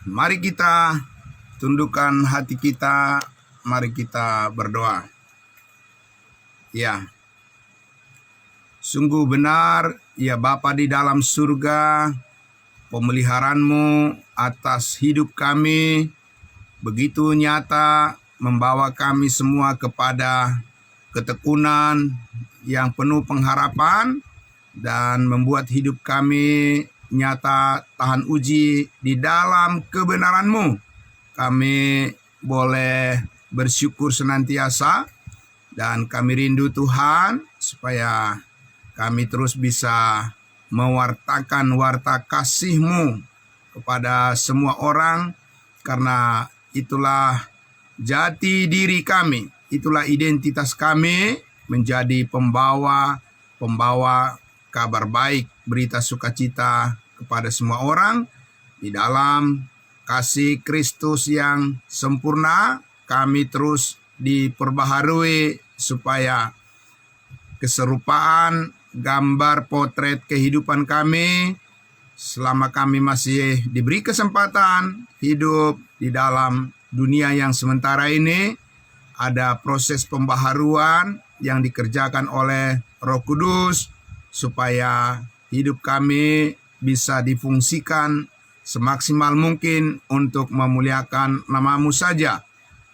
Mari kita tundukkan hati kita, mari kita berdoa. Ya, sungguh benar, ya Bapa di dalam surga, pemeliharaan-Mu atas hidup kami begitu nyata, membawa kami semua kepada ketekunan yang penuh pengharapan dan membuat hidup kami nyata tahan uji di dalam kebenaran-Mu. Kami boleh bersyukur senantiasa dan kami rindu Tuhan supaya kami terus bisa mewartakan warta kasih-Mu kepada semua orang, karena itulah jati diri kami, itulah identitas kami, menjadi pembawa kabar baik, berita sukacita kepada semua orang. Di dalam kasih Kristus yang sempurna, kami terus diperbaharui supaya keserupaan gambar potret kehidupan kami selama kami masih diberi kesempatan hidup di dalam dunia yang sementara ini, ada proses pembaharuan yang dikerjakan oleh Roh Kudus supaya hidup kami bisa difungsikan semaksimal mungkin untuk memuliakan nama-Mu saja.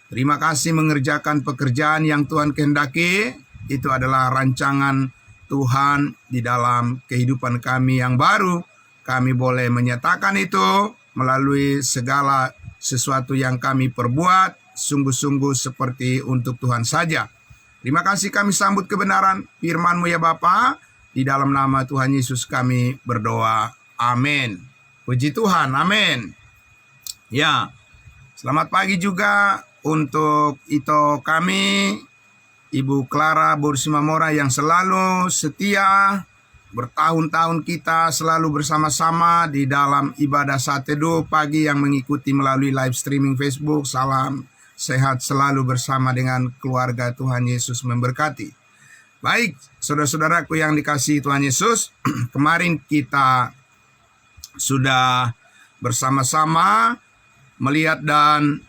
Terima kasih mengerjakan pekerjaan yang Tuhan kehendaki. Itu adalah rancangan Tuhan di dalam kehidupan kami yang baru. Kami boleh menyatakan itu melalui segala sesuatu yang kami perbuat, sungguh-sungguh seperti untuk Tuhan saja. Terima kasih kami sambut kebenaran firman-Mu ya Bapa. Di dalam nama Tuhan Yesus kami berdoa. Amin. Puji Tuhan. Amin. Ya, selamat pagi juga untuk Ito kami, Ibu Clara Borsimamora yang selalu setia. Bertahun-tahun kita selalu bersama-sama di dalam ibadah saat teduh pagi yang mengikuti melalui live streaming Facebook. Salam sehat selalu bersama dengan keluarga. Tuhan Yesus memberkati. Baik, saudara-saudaraku yang dikasihi Tuhan Yesus, kemarin kita sudah bersama-sama melihat dan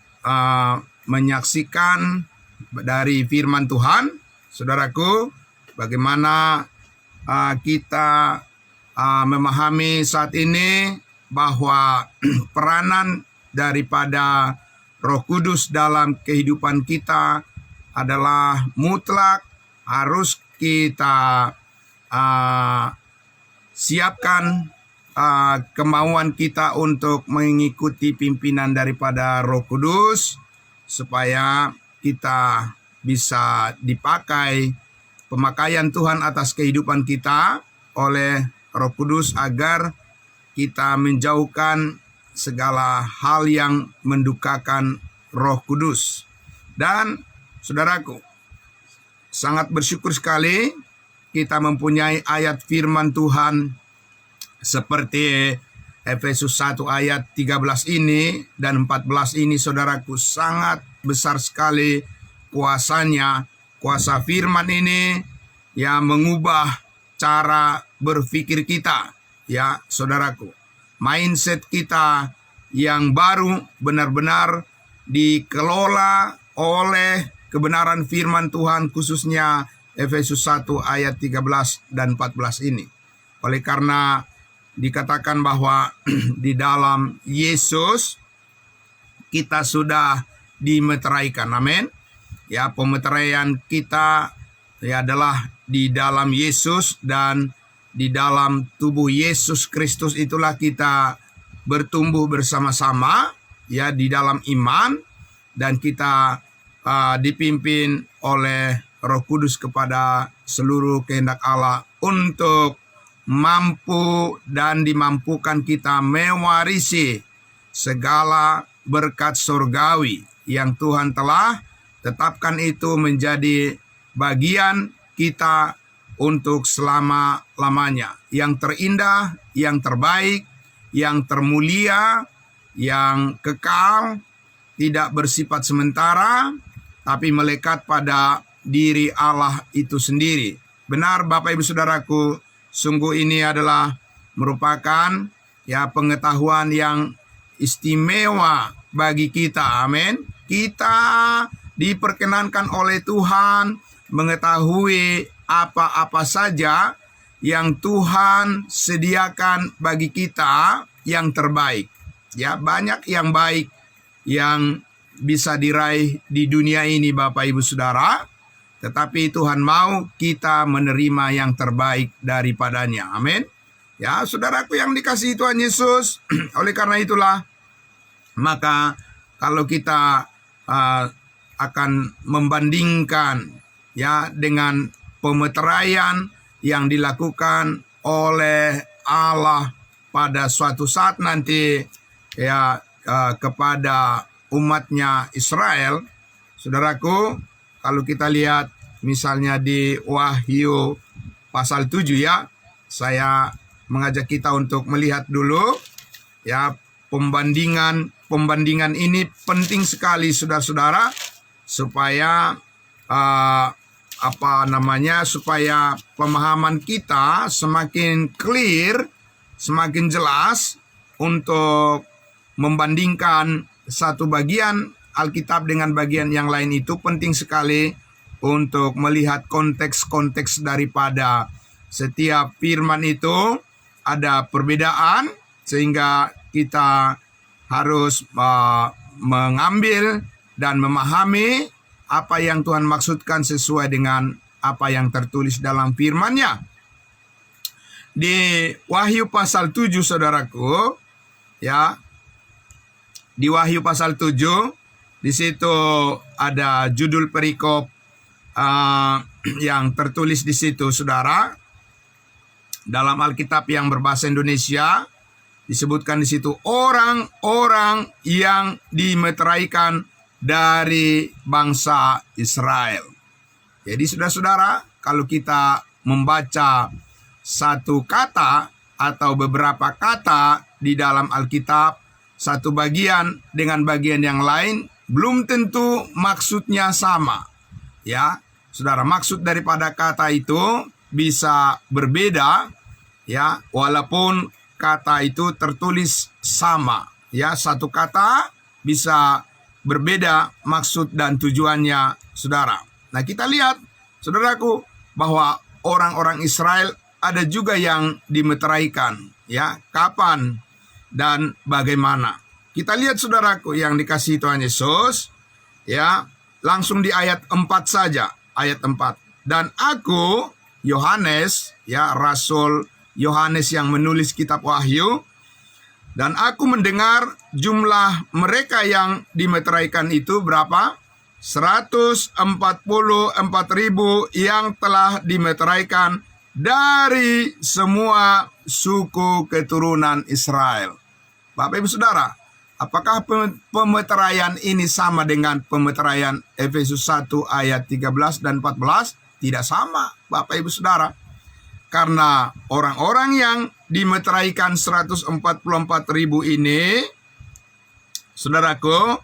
menyaksikan dari firman Tuhan, saudaraku, bagaimana kita memahami saat ini bahwa peranan daripada Roh Kudus dalam kehidupan kita adalah mutlak, harus kita siapkan kemauan kita untuk mengikuti pimpinan daripada Roh Kudus supaya kita bisa dipakai pemakaian Tuhan atas kehidupan kita oleh Roh Kudus agar kita menjauhkan segala hal yang mendukakan Roh Kudus. Dan saudaraku, sangat bersyukur sekali kita mempunyai ayat firman Tuhan seperti Efesus 1 ayat 13 ini dan 14 ini, saudaraku, sangat besar sekali kuasanya. Kuasa firman ini yang mengubah cara berpikir kita, ya saudaraku. Mindset kita yang baru benar-benar dikelola oleh kebenaran firman Tuhan, khususnya Efesus 1 ayat 13 dan 14 ini. Oleh karena dikatakan bahwa di dalam Yesus kita sudah dimeteraikan. Amin. Ya, pemeteraian kita ya adalah di dalam Yesus, dan di dalam tubuh Yesus Kristus itulah kita bertumbuh bersama-sama ya di dalam iman, dan kita dipimpin oleh Roh Kudus kepada seluruh kehendak Allah untuk mampu dan dimampukan kita mewarisi segala berkat surgawi yang Tuhan telah tetapkan itu menjadi bagian kita untuk selama-lamanya. Yang terindah, yang terbaik, yang termulia, yang kekal, tidak bersifat sementara, tapi melekat pada diri Allah itu sendiri. Benar Bapak Ibu Saudaraku, sungguh ini adalah merupakan ya pengetahuan yang istimewa bagi kita. Amin. Kita diperkenankan oleh Tuhan mengetahui apa-apa saja yang Tuhan sediakan bagi kita yang terbaik. Ya, banyak yang baik yang bisa diraih di dunia ini Bapak Ibu Saudara, tetapi Tuhan mau kita menerima yang terbaik daripadanya. Amin. Ya, saudaraku yang dikasihi Tuhan Yesus, oleh karena itulah maka kalau kita akan membandingkan ya dengan pemeteraian yang dilakukan oleh Allah pada suatu saat nanti ya kepada umatnya Israel, saudaraku, kalau kita lihat misalnya di Wahyu pasal 7 ya, saya mengajak kita untuk melihat dulu ya, pembandingan ini penting sekali saudara-saudara, supaya supaya pemahaman kita semakin clear, semakin jelas untuk membandingkan satu bagian Alkitab dengan bagian yang lain. Itu penting sekali untuk melihat konteks-konteks daripada setiap firman itu. Ada perbedaan sehingga kita harus mengambil dan memahami apa yang Tuhan maksudkan sesuai dengan apa yang tertulis dalam firman-Nya. Di Wahyu pasal 7 saudaraku, ya, di Wahyu pasal 7 di situ ada judul perikop yang tertulis di situ saudara. Dalam Alkitab yang berbahasa Indonesia disebutkan di situ orang-orang yang dimeteraikan dari bangsa Israel. Jadi saudara-saudara, kalau kita membaca satu kata atau beberapa kata di dalam Alkitab, satu bagian dengan bagian yang lain, belum tentu maksudnya sama. Ya, saudara, maksud daripada kata itu bisa berbeda, ya, walaupun kata itu tertulis sama. Ya, satu kata bisa berbeda maksud dan tujuannya, saudara. Nah, kita lihat, saudaraku, bahwa orang-orang Israel ada juga yang dimeteraikan. Ya, kapan dan bagaimana? Kita lihat, saudaraku, yang dikasihi Tuhan Yesus. Ya, langsung di ayat 4 saja, ayat 4. Dan aku, Yohanes, ya, Rasul Yohanes yang menulis kitab Wahyu, dan aku mendengar jumlah mereka yang dimeteraikan itu berapa? 144.000 yang telah dimeteraikan dari semua suku keturunan Israel. Bapak Ibu Saudara, apakah pemeteraian ini sama dengan pemeteraian Efesus 1 ayat 13 dan 14? Tidak sama, Bapak Ibu Saudara. Karena orang-orang yang dimeteraikan 144.000 ini, saudaraku,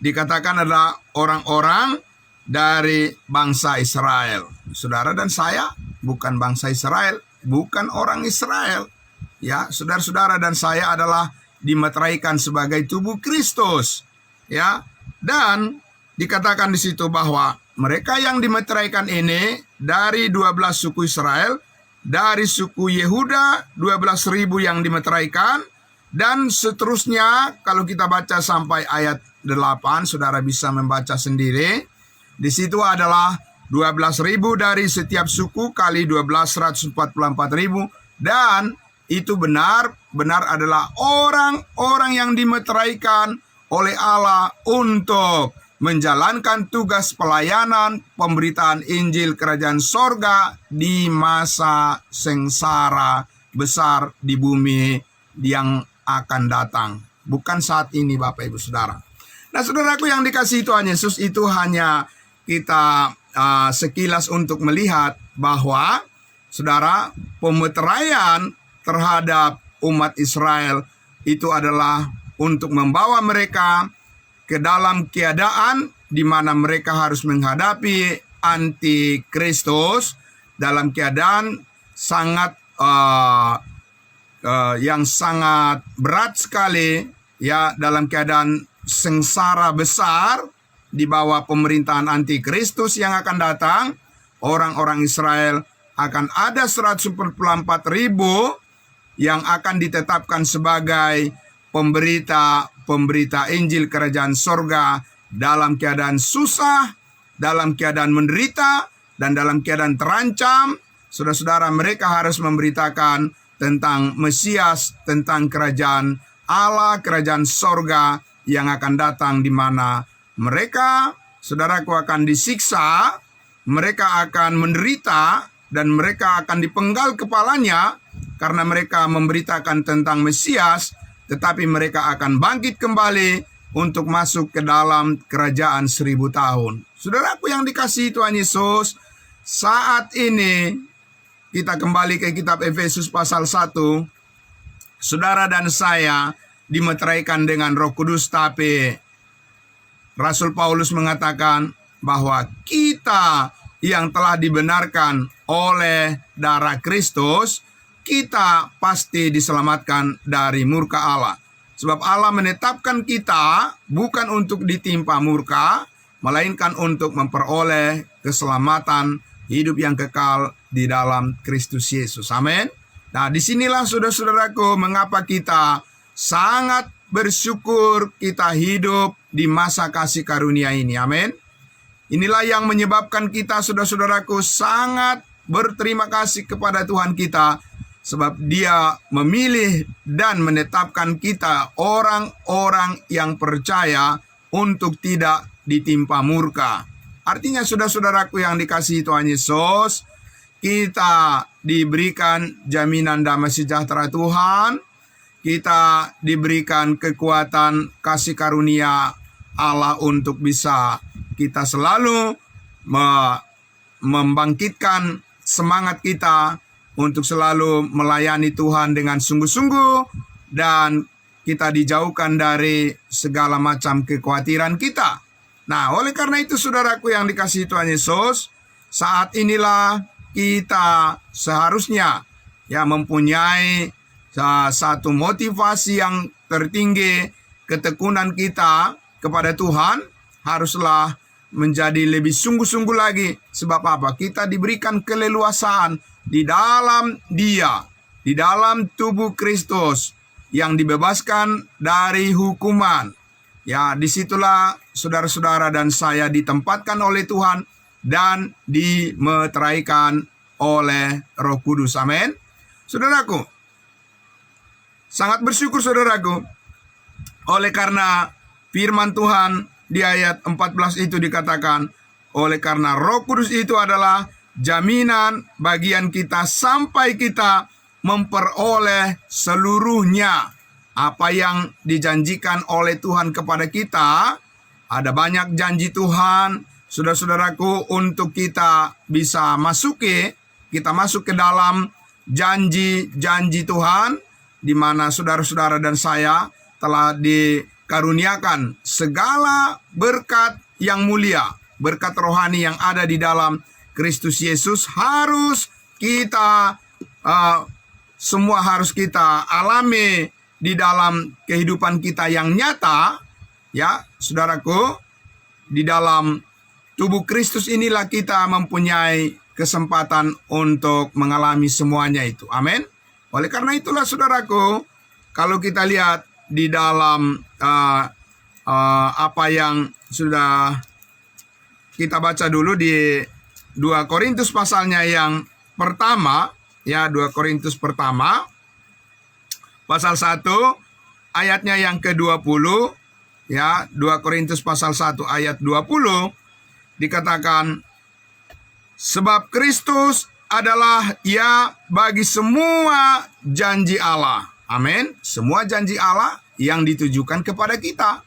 dikatakan adalah orang-orang dari bangsa Israel. Saudara dan saya bukan bangsa Israel, bukan orang Israel. Ya, saudara-saudara dan saya adalah dimeteraikan sebagai tubuh Kristus. Ya, dan dikatakan di situ bahwa mereka yang dimeteraikan ini dari 12 suku Israel, dari suku Yehuda 12.000 yang dimeteraikan, dan seterusnya. Kalau kita baca sampai ayat 8, saudara bisa membaca sendiri. Di situ adalah 12.000 dari setiap suku kali 12, 144.000, dan itu benar adalah orang-orang yang dimeteraikan oleh Allah untuk menjalankan tugas pelayanan pemberitaan Injil Kerajaan Sorga di masa sengsara besar di bumi yang akan datang. Bukan saat ini, Bapak Ibu Saudara. Nah, saudaraku yang dikasihi Tuhan Yesus, itu hanya kita sekilas untuk melihat bahwa, saudara, pemeteraian terhadap umat Israel itu adalah untuk membawa mereka ke dalam keadaan di mana mereka harus menghadapi antikristus dalam keadaan sangat yang sangat berat sekali, ya dalam keadaan sengsara besar di bawah pemerintahan antikristus yang akan datang. Orang-orang Israel akan ada 144.000 yang akan ditetapkan sebagai pemberita Injil Kerajaan Sorga dalam keadaan susah, dalam keadaan menderita, dan dalam keadaan terancam. Saudara-saudara, mereka harus memberitakan tentang Mesias, tentang kerajaan Allah, kerajaan sorga yang akan datang, di mana mereka, saudaraku, akan disiksa, mereka akan menderita, dan mereka akan dipenggal kepalanya karena mereka memberitakan tentang Mesias, tetapi mereka akan bangkit kembali untuk masuk ke dalam kerajaan 1000 tahun. Saudaraku yang dikasihi Tuhan Yesus, saat ini kita kembali ke kitab Efesus pasal 1. Saudara dan saya dimeteraikan dengan Roh Kudus, tapi Rasul Paulus mengatakan bahwa kita yang telah dibenarkan oleh darah Kristus, kita pasti diselamatkan dari murka Allah. Sebab Allah menetapkan kita bukan untuk ditimpa murka, melainkan untuk memperoleh keselamatan hidup yang kekal di dalam Kristus Yesus. Amin. Nah, disinilah saudara-saudaraku mengapa kita sangat bersyukur kita hidup di masa kasih karunia ini. Amin. Inilah yang menyebabkan kita, saudara-saudaraku, sangat berterima kasih kepada Tuhan kita, sebab Dia memilih dan menetapkan kita orang-orang yang percaya untuk tidak ditimpa murka. Artinya, saudara-saudaraku yang dikasihi Tuhan Yesus, kita diberikan jaminan damai sejahtera Tuhan, kita diberikan kekuatan kasih karunia Allah untuk bisa kita selalu membangkitkan semangat kita untuk selalu melayani Tuhan dengan sungguh-sungguh, dan kita dijauhkan dari segala macam kekhawatiran kita. Nah, oleh karena itu saudaraku yang dikasihi Tuhan Yesus, saat inilah kita seharusnya mempunyai satu motivasi yang tertinggi. Ketekunan kita kepada Tuhan haruslah menjadi lebih sungguh-sungguh lagi. Sebab apa? Kita diberikan keleluasaan di dalam Dia, di dalam tubuh Kristus yang dibebaskan dari hukuman. Ya, disitulah saudara-saudara dan saya ditempatkan oleh Tuhan dan dimeteraikan oleh Roh Kudus. Amin. Saudaraku, sangat bersyukur saudaraku, oleh karena firman Tuhan di ayat 14 itu dikatakan, oleh karena Roh Kudus itu adalah jaminan bagian kita sampai kita memperoleh seluruhnya apa yang dijanjikan oleh Tuhan kepada kita. Ada banyak janji Tuhan, saudara-saudaraku, untuk kita bisa masuk ke dalam janji-janji Tuhan, di mana saudara-saudara dan saya telah dikaruniakan segala berkat yang mulia, berkat rohani yang ada di dalam Kristus Yesus. Harus kita semua harus kita alami di dalam kehidupan kita yang nyata, ya saudaraku. Di dalam tubuh Kristus inilah kita mempunyai kesempatan untuk mengalami semuanya itu. Amin. Oleh karena itulah saudaraku, kalau kita lihat di dalam apa yang sudah kita baca dulu di 2 Korintus pasalnya yang pertama, ya 2 Korintus pertama pasal 1 ayatnya yang ke-20, ya 2 Korintus pasal 1 ayat 20 dikatakan, sebab Kristus adalah ya bagi semua janji Allah. Amin. Semua janji Allah yang ditujukan kepada kita.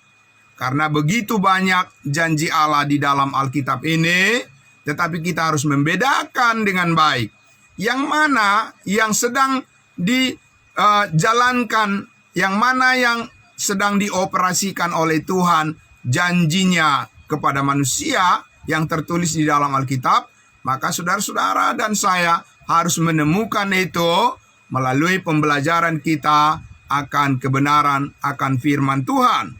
Karena begitu banyak janji Allah di dalam Alkitab ini, tetapi kita harus membedakan dengan baik. Yang mana yang sedang dijalankan, yang mana yang sedang dioperasikan oleh Tuhan, janjinya kepada manusia yang tertulis di dalam Alkitab. Maka saudara-saudara dan saya harus menemukan itu melalui pembelajaran kita akan kebenaran, akan firman Tuhan.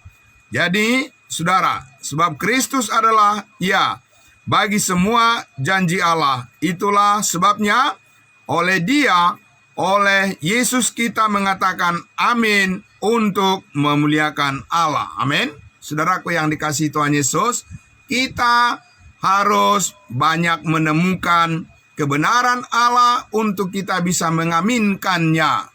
Jadi, saudara, sebab Kristus adalah ya bagi semua janji Allah. Itulah sebabnya oleh Dia, oleh Yesus kita mengatakan amin untuk memuliakan Allah. Amin. Saudaraku yang dikasihi Tuhan Yesus, kita harus banyak menemukan kebenaran Allah untuk kita bisa mengaminkannya.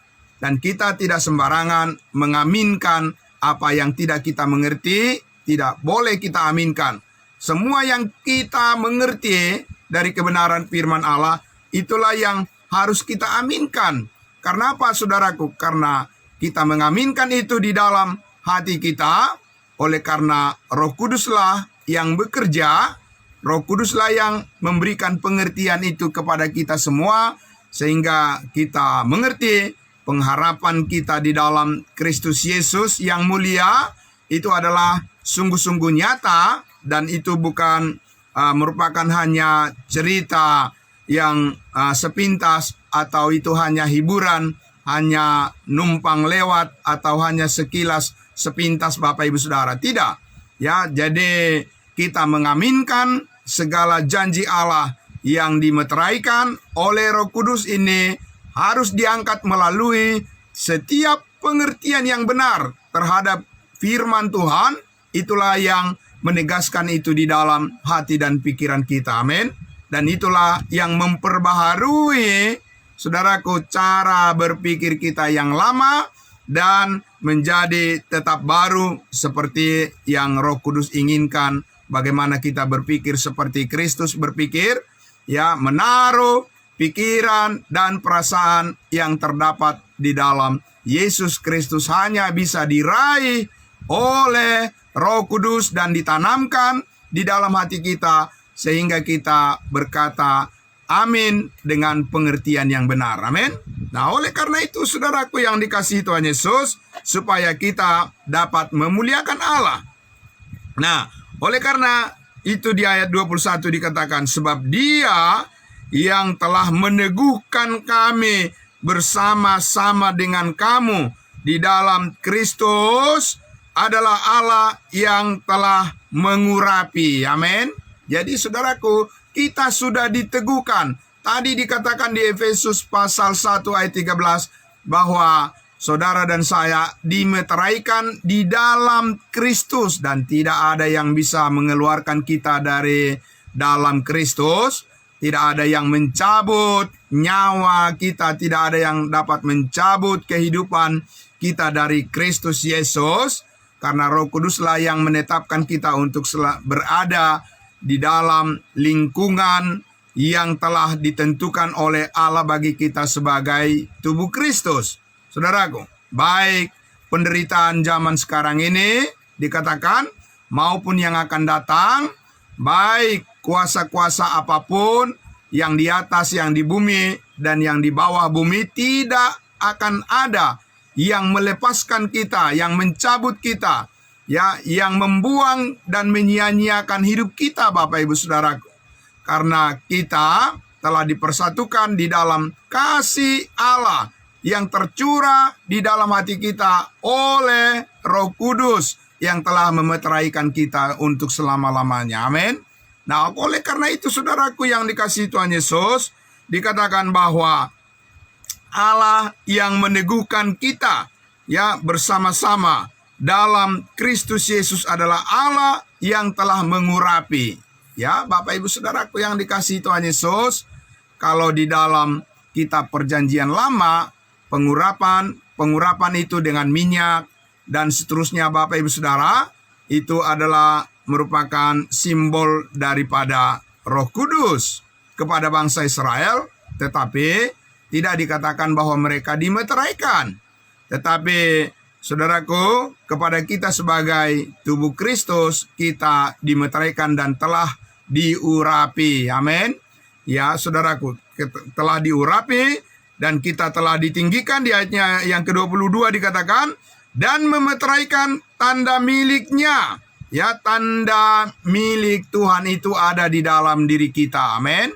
Dan kita tidak sembarangan mengaminkan apa yang tidak kita mengerti, tidak boleh kita aminkan. Semua yang kita mengerti dari kebenaran firman Allah, itulah yang harus kita aminkan. Karena apa, saudaraku? Karena kita mengaminkan itu di dalam hati kita, oleh karena Roh Kuduslah yang bekerja, Roh Kuduslah yang memberikan pengertian itu kepada kita semua, sehingga kita mengerti pengharapan kita di dalam Kristus Yesus yang mulia itu adalah sungguh-sungguh nyata, dan itu bukan merupakan hanya cerita yang sepintas, atau itu hanya hiburan, hanya numpang lewat, atau hanya sekilas sepintas Bapak Ibu Saudara. Tidak. Ya, jadi kita mengaminkan segala janji Allah yang dimeteraikan oleh Roh Kudus ini harus diangkat melalui setiap pengertian yang benar terhadap firman Tuhan. Itulah yang menegaskan itu di dalam hati dan pikiran kita. Amin. Dan itulah yang memperbaharui, saudaraku, cara berpikir kita yang lama dan menjadi tetap baru seperti yang Roh Kudus inginkan. Bagaimana kita berpikir seperti Kristus berpikir, ya, menaruh pikiran dan perasaan yang terdapat di dalam Yesus Kristus hanya bisa diraih oleh Roh Kudus dan ditanamkan di dalam hati kita, sehingga kita berkata amin dengan pengertian yang benar. Amin. Nah, oleh karena itu, saudaraku yang dikasihi Tuhan Yesus, supaya kita dapat memuliakan Allah. Nah, oleh karena itu di ayat 21 dikatakan, sebab Dia yang telah meneguhkan kami bersama-sama dengan kamu di dalam Kristus adalah Allah yang telah mengurapi. Amin. Jadi saudaraku, kita sudah diteguhkan. Tadi dikatakan di Efesus pasal 1 ayat 13 bahwa saudara dan saya dimeteraikan di dalam Kristus, dan tidak ada yang bisa mengeluarkan kita dari dalam Kristus. Tidak ada yang mencabut nyawa kita, tidak ada yang dapat mencabut kehidupan kita dari Kristus Yesus, karena Roh Kuduslah yang menetapkan kita untuk berada di dalam lingkungan yang telah ditentukan oleh Allah bagi kita sebagai tubuh Kristus. Saudaraku, baik penderitaan zaman sekarang ini dikatakan maupun yang akan datang, baik kuasa-kuasa apapun yang di atas, yang di bumi, dan yang di bawah bumi, tidak akan ada yang melepaskan kita, yang mencabut kita, ya, yang membuang dan menyia-nyiakan hidup kita, Bapak Ibu Saudaraku. Karena kita telah dipersatukan di dalam kasih Allah yang tercurah di dalam hati kita oleh Roh Kudus yang telah memeteraikan kita untuk selama-lamanya. Amin. Nah, oleh karena itu, saudaraku yang dikasihi Tuhan Yesus, dikatakan bahwa Allah yang meneguhkan kita, ya, bersama-sama dalam Kristus Yesus adalah Allah yang telah mengurapi. Ya, Bapak Ibu Saudaraku yang dikasihi Tuhan Yesus, kalau di dalam kitab Perjanjian Lama, pengurapan itu dengan minyak dan seterusnya, Bapak Ibu Saudara, itu adalah merupakan simbol daripada Roh Kudus kepada bangsa Israel, tetapi tidak dikatakan bahwa mereka dimeteraikan. Tetapi saudaraku, kepada kita sebagai tubuh Kristus, kita dimeteraikan dan telah diurapi. Amin. Ya, saudaraku, telah diurapi dan kita telah ditinggikan. Di ayatnya yang ke-22 dikatakan, dan memeteraikan tanda miliknya. Ya, tanda milik Tuhan itu ada di dalam diri kita. Amin.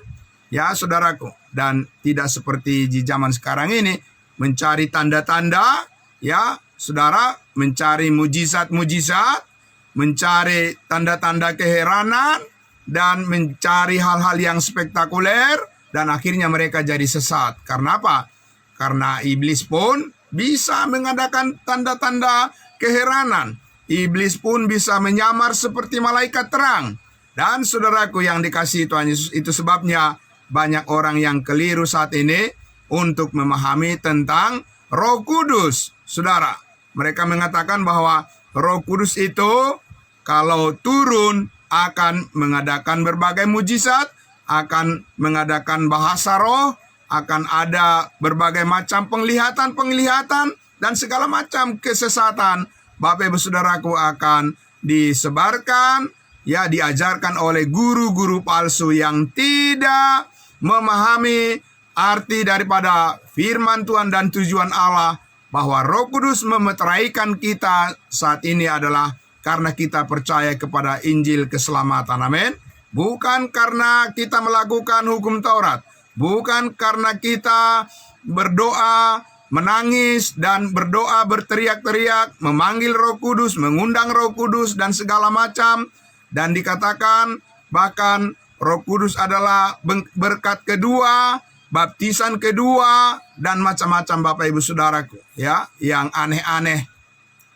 Ya, saudaraku. Dan tidak seperti di zaman sekarang ini, mencari tanda-tanda Ya, saudara, mencari mujizat-mujizat, mencari tanda-tanda keheranan, dan mencari hal-hal yang spektakuler, dan akhirnya mereka jadi sesat. Karena apa? Karena iblis pun bisa mengadakan tanda-tanda keheranan. Iblis pun bisa menyamar seperti malaikat terang. Dan saudaraku yang dikasihi Tuhan Yesus, itu sebabnya banyak orang yang keliru saat ini untuk memahami tentang Roh Kudus. Saudara, mereka mengatakan bahwa Roh Kudus itu kalau turun akan mengadakan berbagai mujizat, akan mengadakan bahasa roh, akan ada berbagai macam penglihatan, dan segala macam kesesatan. Bapak Ibu Saudaraku akan disebarkan, ya, diajarkan oleh guru-guru palsu yang tidak memahami arti daripada firman Tuhan dan tujuan Allah, bahwa Roh Kudus memeteraikan kita saat ini adalah karena kita percaya kepada Injil keselamatan. Amin. Bukan karena kita melakukan hukum Taurat, bukan karena kita berdoa, menangis, dan berdoa berteriak-teriak, memanggil Roh Kudus, mengundang Roh Kudus, dan segala macam. Dan dikatakan bahkan Roh Kudus adalah berkat kedua, baptisan kedua, dan macam-macam Bapak Ibu Saudaraku, ya, yang aneh-aneh,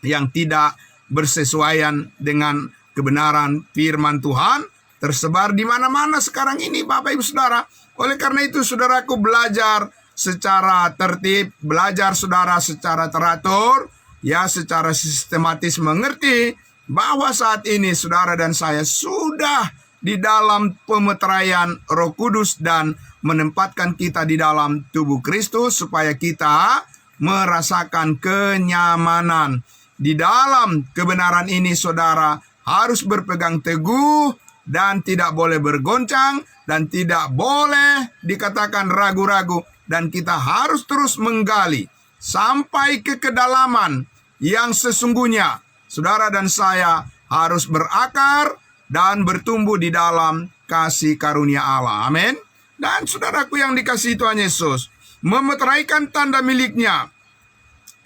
yang tidak bersesuaian dengan kebenaran firman Tuhan, tersebar di mana-mana sekarang ini Bapak Ibu Saudara. Oleh karena itu saudaraku, belajar secara tertib, belajar saudara secara teratur, ya, secara sistematis, mengerti bahwa saat ini saudara dan saya sudah di dalam pemeteraian Roh Kudus dan menempatkan kita di dalam tubuh Kristus supaya kita merasakan kenyamanan. Di dalam kebenaran ini saudara harus berpegang teguh dan tidak boleh bergoncang dan tidak boleh dikatakan ragu-ragu, dan kita harus terus menggali sampai ke kedalaman yang sesungguhnya. Saudara dan saya harus berakar dan bertumbuh di dalam kasih karunia Allah. Amin. Dan saudaraku yang dikasihi Tuhan Yesus, memeteraikan tanda miliknya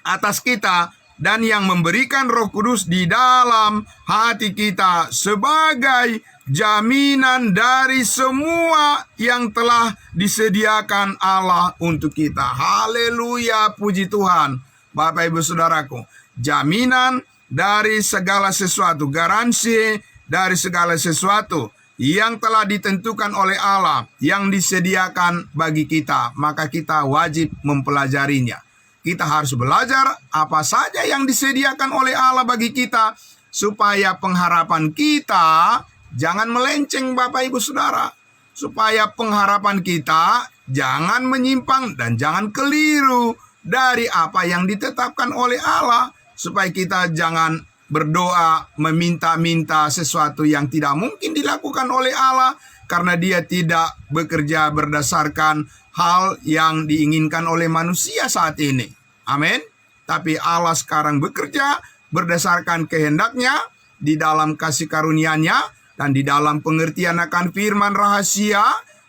atas kita dan yang memberikan Roh Kudus di dalam hati kita sebagai jaminan dari semua yang telah disediakan Allah untuk kita. Haleluya, puji Tuhan. Bapak Ibu Saudaraku, jaminan dari segala sesuatu, garansi dari segala sesuatu yang telah ditentukan oleh Allah, yang disediakan bagi kita, maka kita wajib mempelajarinya. Kita harus belajar apa saja yang disediakan oleh Allah bagi kita, supaya pengharapan kita jangan melenceng Bapak Ibu Saudara. Supaya pengharapan kita jangan menyimpang dan jangan keliru dari apa yang ditetapkan oleh Allah. Supaya kita jangan berdoa meminta-minta sesuatu yang tidak mungkin dilakukan oleh Allah, karena Dia tidak bekerja berdasarkan hal yang diinginkan oleh manusia saat ini. Amin. Tapi Allah sekarang bekerja berdasarkan kehendaknya, di dalam kasih karunia-Nya, dan di dalam pengertian akan firman rahasia,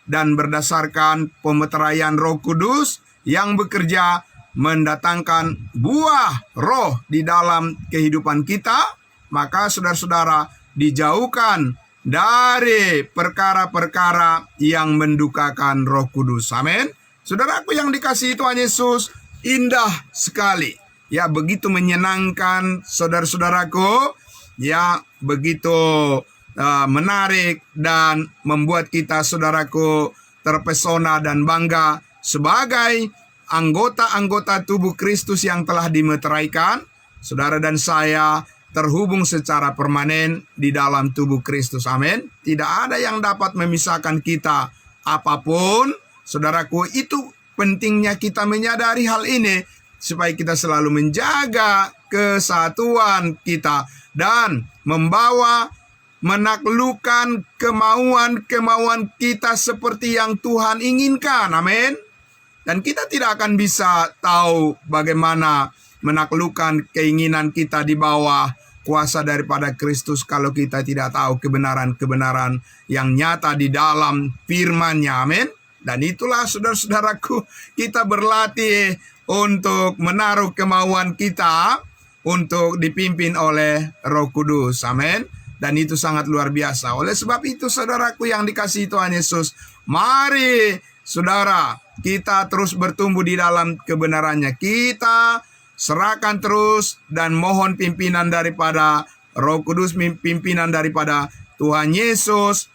dan berdasarkan pemeteraian Roh Kudus yang bekerja mendatangkan buah roh di dalam kehidupan kita. Maka saudara-saudara, dijauhkan dari perkara-perkara yang mendukakan Roh Kudus. Amin. Saudaraku yang dikasihi Tuhan Yesus, indah sekali, ya, begitu menyenangkan saudara-saudaraku, ya, begitu menarik dan membuat kita saudaraku terpesona dan bangga sebagai anggota-anggota tubuh Kristus yang telah dimeteraikan. Saudara dan saya terhubung secara permanen di dalam tubuh Kristus. Amin. Tidak ada yang dapat memisahkan kita apapun. Saudaraku, itu pentingnya kita menyadari hal ini, supaya kita selalu menjaga kesatuan kita dan menaklukkan kemauan-kemauan kita seperti yang Tuhan inginkan. Amin. Dan kita tidak akan bisa tahu bagaimana menaklukkan keinginan kita di bawah kuasa daripada Kristus kalau kita tidak tahu kebenaran-kebenaran yang nyata di dalam firman-Nya. Amin. Dan itulah saudara-saudaraku, kita berlatih untuk menaruh kemauan kita untuk dipimpin oleh Roh Kudus. Amin. Dan itu sangat luar biasa. Oleh sebab itu, saudaraku yang dikasihi Tuhan Yesus, mari saudara, kita terus bertumbuh di dalam kebenarannya. Kita serahkan terus dan mohon pimpinan daripada Roh Kudus, pimpinan daripada Tuhan Yesus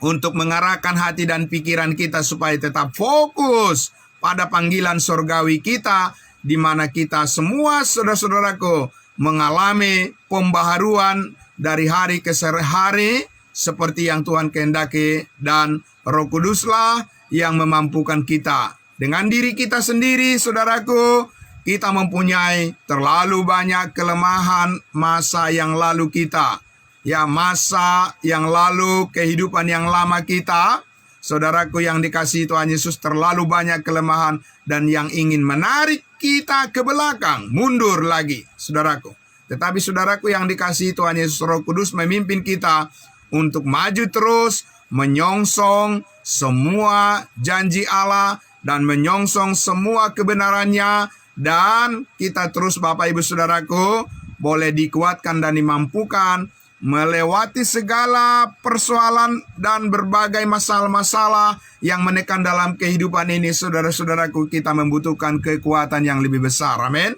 untuk mengarahkan hati dan pikiran kita supaya tetap fokus pada panggilan surgawi kita, di mana kita semua saudara-saudaraku mengalami pembaharuan dari hari ke hari seperti yang Tuhan kehendaki, dan Roh Kuduslah yang memampukan kita. Dengan diri kita sendiri, saudaraku, kita mempunyai terlalu banyak kelemahan masa yang lalu kita. Ya, masa yang lalu, kehidupan yang lama kita, saudaraku yang dikasihi Tuhan Yesus, terlalu banyak kelemahan dan yang ingin menarik kita ke belakang, mundur lagi, saudaraku. Tetapi saudaraku yang dikasihi Tuhan Yesus, Roh Kudus memimpin kita untuk maju terus, menyongsong semua janji Allah dan menyongsong semua kebenarannya. Dan kita terus, Bapak Ibu Saudaraku, boleh dikuatkan dan dimampukan melewati segala persoalan dan berbagai masalah-masalah yang menekan dalam kehidupan ini. Saudara-saudaraku, kita membutuhkan kekuatan yang lebih besar. Amin.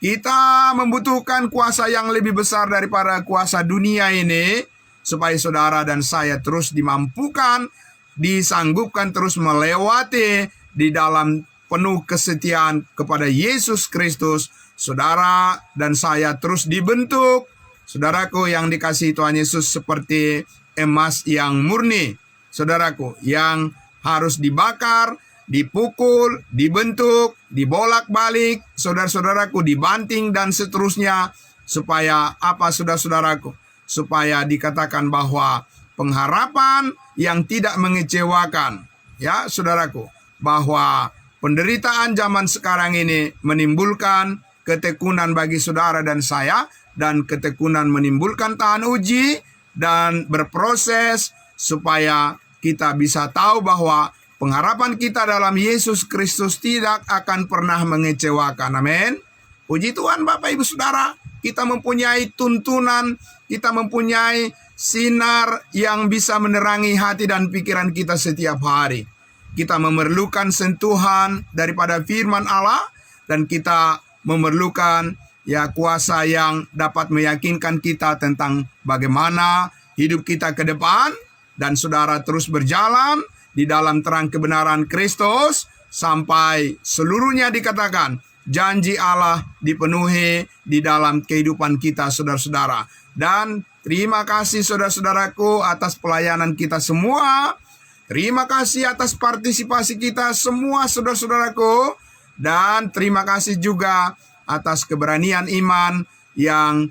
Kita membutuhkan kuasa yang lebih besar daripada kuasa dunia ini, supaya saudara dan saya terus dimampukan, disanggupkan terus melewati di dalam penuh kesetiaan kepada Yesus Kristus. Saudara dan saya terus dibentuk, saudaraku yang dikasihi Tuhan Yesus, seperti emas yang murni, saudaraku, yang harus dibakar, dipukul, dibentuk, dibolak-balik, saudara-saudaraku, dibanting dan seterusnya. Supaya apa, saudara-saudaraku? Supaya dikatakan bahwa pengharapan yang tidak mengecewakan, ya saudaraku, bahwa penderitaan zaman sekarang ini menimbulkan ketekunan bagi saudara dan saya, dan ketekunan menimbulkan tahan uji dan berproses supaya kita bisa tahu bahwa pengharapan kita dalam Yesus Kristus tidak akan pernah mengecewakan. Amin. Puji Tuhan, Bapak Ibu Saudara, kita mempunyai tuntunan, kita mempunyai sinar yang bisa menerangi hati dan pikiran kita setiap hari. Kita memerlukan sentuhan daripada firman Allah, dan kita memerlukan kuasa yang dapat meyakinkan kita tentang bagaimana hidup kita ke depan. Dan saudara terus berjalan di dalam terang kebenaran Kristus sampai seluruhnya dikatakan janji Allah dipenuhi di dalam kehidupan kita, saudara-saudara. Dan terima kasih saudara-saudaraku atas pelayanan kita semua. Terima kasih atas partisipasi kita semua, saudara-saudaraku. Dan terima kasih juga atas keberanian iman yang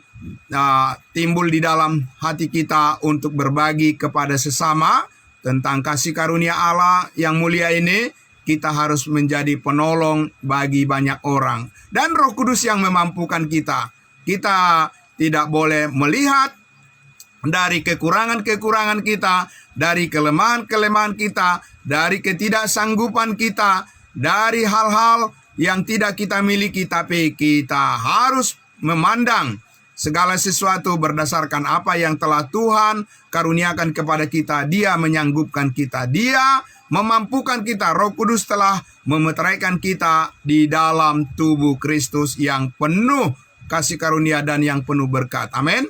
timbul di dalam hati kita untuk berbagi kepada sesama tentang kasih karunia Allah yang mulia ini. Kita harus menjadi penolong bagi banyak orang. Dan Roh Kudus yang memampukan kita. Kita tidak boleh melihat dari kekurangan-kekurangan kita, dari kelemahan-kelemahan kita, dari ketidaksanggupan kita, dari hal-hal yang tidak kita miliki, tapi kita harus memandang segala sesuatu berdasarkan apa yang telah Tuhan karuniakan kepada kita. Dia menyanggupkan kita, Dia memampukan kita. Roh Kudus telah memeteraikan kita di dalam tubuh Kristus yang penuh kasih karunia dan yang penuh berkat. Amin.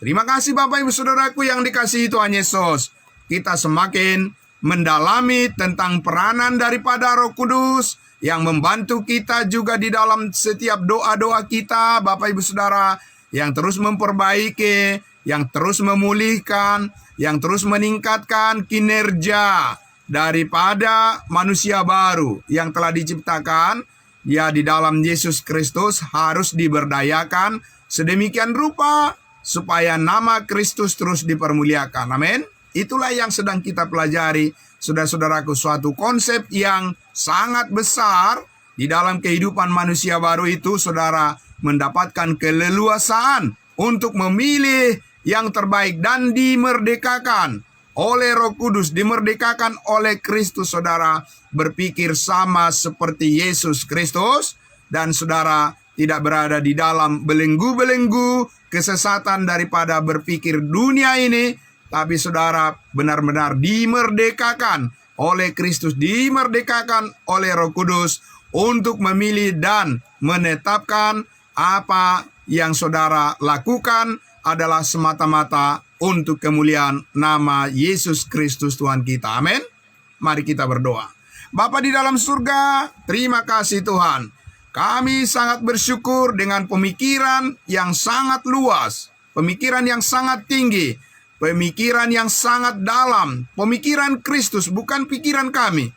Terima kasih Bapak Ibu Saudaraku yang dikasihi Tuhan Yesus. Kita semakin mendalami tentang peranan daripada Roh Kudus yang membantu kita juga di dalam setiap doa-doa kita, Bapak Ibu Saudara, yang terus memperbaiki, yang terus memulihkan, yang terus meningkatkan kinerja daripada manusia baru yang telah diciptakan, ya, di dalam Yesus Kristus harus diberdayakan sedemikian rupa supaya nama Kristus terus dipermuliakan. Amin. Itulah yang sedang kita pelajari, saudara-saudaraku, suatu konsep yang sangat besar di dalam kehidupan manusia baru itu. Saudara mendapatkan keleluasaan untuk memilih yang terbaik dan dimerdekakan oleh Roh Kudus, dimerdekakan oleh Kristus, saudara berpikir sama seperti Yesus Kristus, dan saudara tidak berada di dalam belenggu-belenggu kesesatan daripada berpikir dunia ini, tapi saudara benar-benar dimerdekakan oleh Kristus, dimerdekakan oleh Roh Kudus untuk memilih dan menetapkan apa yang saudara lakukan adalah semata-mata untuk kemuliaan nama Yesus Kristus Tuhan kita. Amin. Mari kita berdoa. Bapa di dalam surga, terima kasih Tuhan. Kami sangat bersyukur dengan pemikiran yang sangat luas, pemikiran yang sangat tinggi, pemikiran yang sangat dalam, pemikiran Kristus, bukan pikiran kami.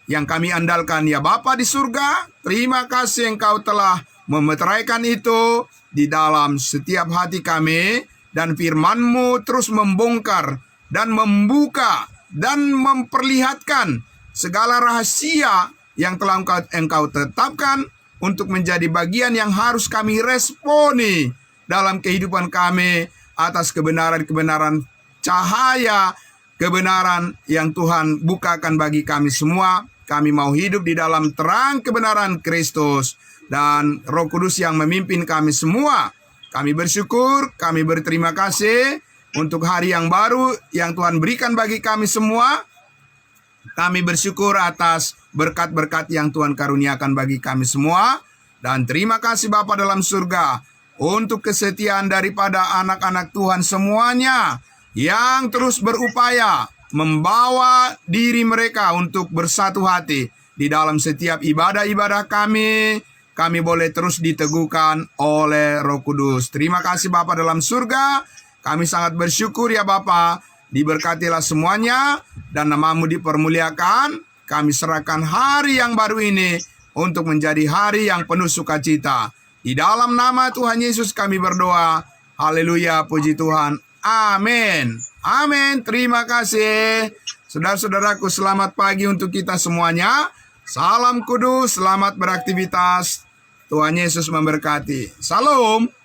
Yang kami andalkan ya Bapa di surga, terima kasih Engkau telah memeteraikan itu di dalam setiap hati kami, dan firman-Mu terus membongkar dan membuka dan memperlihatkan segala rahasia yang telah Engkau tetapkan untuk menjadi bagian yang harus kami responi dalam kehidupan kami atas kebenaran-kebenaran cahaya, kebenaran yang Tuhan bukakan bagi kami semua. Kami mau hidup di dalam terang kebenaran Kristus, dan Roh Kudus yang memimpin kami semua. Kami bersyukur, kami berterima kasih untuk hari yang baru yang Tuhan berikan bagi kami semua. Kami bersyukur atas berkat-berkat yang Tuhan karuniakan bagi kami semua. Dan terima kasih Bapa dalam surga untuk kesetiaan daripada anak-anak Tuhan semuanya yang terus berupaya membawa diri mereka untuk bersatu hati di dalam setiap ibadah-ibadah kami. Kami boleh terus diteguhkan oleh Roh Kudus. Terima kasih Bapa dalam surga. Kami sangat bersyukur ya Bapa. Diberkatilah semuanya dan nama-Mu dipermuliakan. Kami serahkan hari yang baru ini untuk menjadi hari yang penuh sukacita. Di dalam nama Tuhan Yesus kami berdoa. Haleluya, puji Tuhan. Amin. Amin. Terima kasih. Saudara-saudaraku, selamat pagi untuk kita semuanya. Salam kudus, selamat beraktivitas. Tuhan Yesus memberkati. Salam.